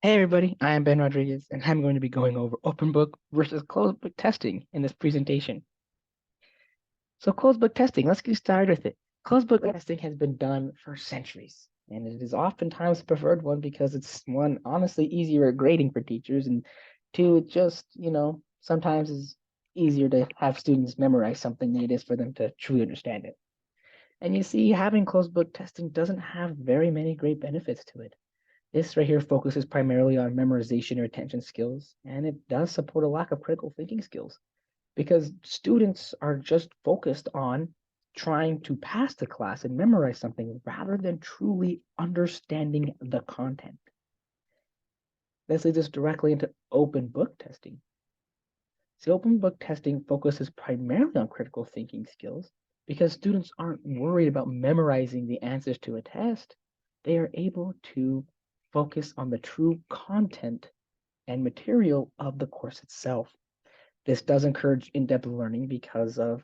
Hey everybody, I am Ben Rodriguez, and I'm going to be going over open book versus closed book testing in this presentation. So closed book testing, let's get started with it. Closed book testing has been done for centuries, and it is oftentimes the preferred one because it's one, honestly, easier at grading for teachers, and two, it just, sometimes is easier to have students memorize something than it is for them to truly understand it. And you see, having closed book testing doesn't have very many great benefits to it. This right here focuses primarily on memorization or attention skills, and it does support a lack of critical thinking skills because students are just focused on trying to pass the class and memorize something rather than truly understanding the content. This leads us directly into open book testing. So open book testing focuses primarily on critical thinking skills because students aren't worried about memorizing the answers to a test. They are able to focus on the true content and material of the course itself. This does encourage in-depth learning because of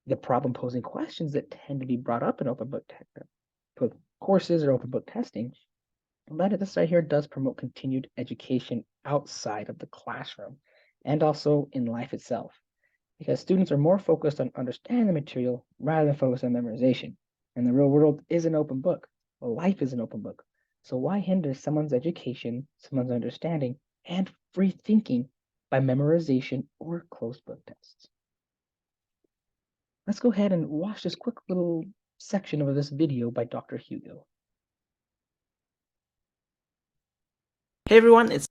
the problem-posing questions that tend to be brought up in open book courses or open book testing. But this right here does promote continued education outside of the classroom and also in life itself because students are more focused on understanding the material rather than focused on memorization. And the real world is an open book. Life is an open book. So why hinder someone's education, someone's understanding, and free thinking by memorization or closed book tests? Let's go ahead and watch this quick little section of this video by Dr. Hugo. Hey everyone, it's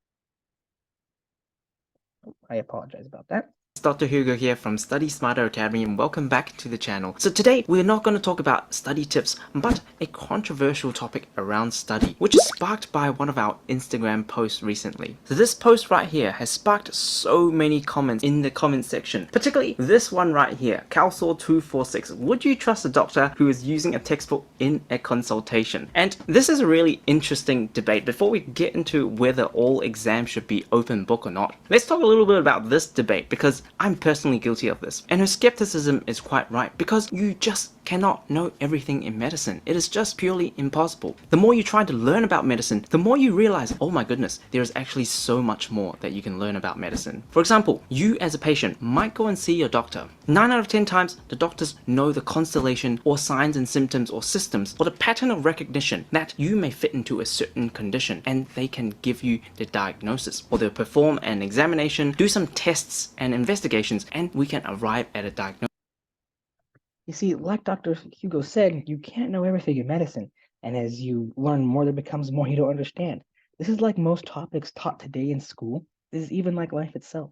I apologize about that. Dr. Hugo here from Study Smarter Academy and welcome back to the channel. So today we're not going to talk about study tips, but a controversial topic around study, which is sparked by one of our Instagram posts recently. So this post right here has sparked so many comments in the comment section, particularly this one right here, Calsaw246. Would you trust a doctor who is using a textbook in a consultation? And this is a really interesting debate. Before we get into whether all exams should be open book or not, let's talk a little bit about this debate because I'm personally guilty of this. And her skepticism is quite right because you just cannot know everything in medicine. It is just purely impossible. The more you try to learn about medicine, the more you realize, oh my goodness, there is actually so much more that you can learn about medicine. For example, you as a patient might go and see your doctor. 9 out of 10 times, the doctors know the constellation or signs and symptoms or systems or the pattern of recognition that you may fit into a certain condition, and they can give you the diagnosis, or they'll perform an examination, do some tests and investigations, and we can arrive at a diagnosis. You see, like Dr. Hugo said, you can't know everything in medicine, and as you learn more, there becomes more you don't understand. This is like most topics taught today in school. This is even like life itself.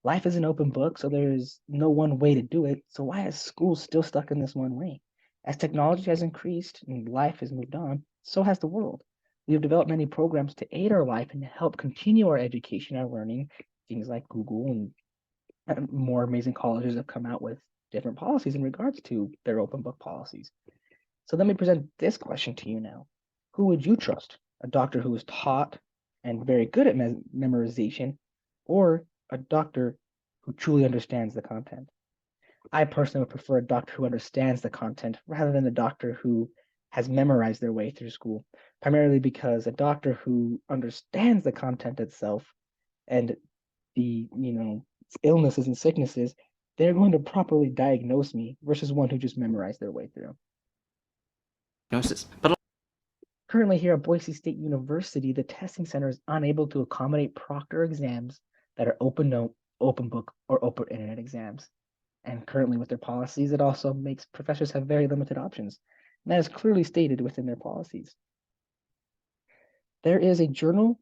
Life is an open book, so there's no one way to do it. So why is school still stuck in this one way? As technology has increased and life has moved on, so has the world. We have developed many programs to aid our life and to help continue our education, our learning. Things like Google and more amazing colleges have come out with different policies in regards to their open book policies. So let me present this question to you now. Who would you trust? A doctor who is taught and very good at memorization, or a doctor who truly understands the content? I personally would prefer a doctor who understands the content rather than a doctor who has memorized their way through school, primarily because a doctor who understands the content itself and the illnesses and sicknesses, they're going to properly diagnose me versus one who just memorized their way through. But Currently here at Boise State University, the testing center is unable to accommodate proctor exams that are open note, open book, or open internet exams. And currently with their policies, it also makes professors have very limited options. And that is clearly stated within their policies. There is a journal,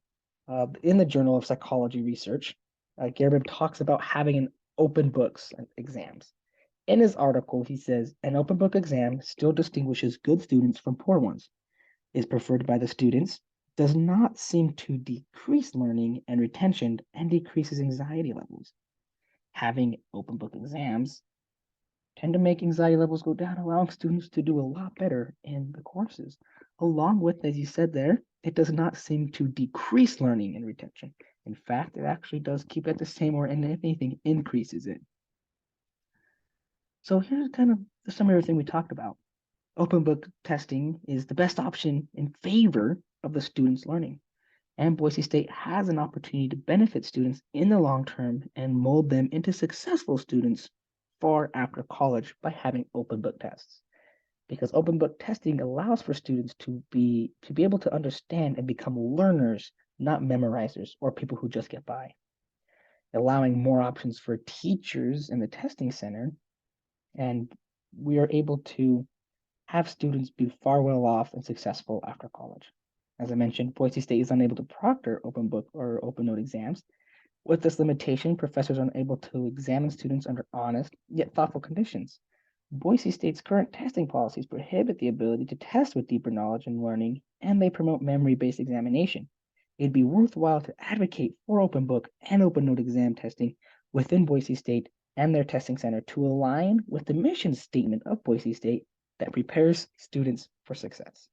in the Journal of Psychology Research, Gerben talks about having an open books exams. In his article, he says, an open book exam still distinguishes good students from poor ones, is preferred by the students, does not seem to decrease learning and retention, and decreases anxiety levels. Having open book exams tend to make anxiety levels go down, allowing students to do a lot better in the courses. Along with, as you said there, it does not seem to decrease learning and retention. In fact, it actually does keep it the same, or if anything, increases it. So here's kind of the summary of everything we talked about. Open book testing is the best option in favor of the student's learning. And Boise State has an opportunity to benefit students in the long term and mold them into successful students far after college by having open book tests. Because open book testing allows for students to be able to understand and become learners, not memorizers or people who just get by. Allowing more options for teachers in the testing center, and we are able to have students be far well off and successful after college. As I mentioned, Boise State is unable to proctor open book or open note exams. With this limitation, professors are unable to examine students under honest yet thoughtful conditions. Boise State's current testing policies prohibit the ability to test with deeper knowledge and learning, and they promote memory-based examination. It'd be worthwhile to advocate for open book and open note exam testing within Boise State and their testing center to align with the mission statement of Boise State that prepares students for success.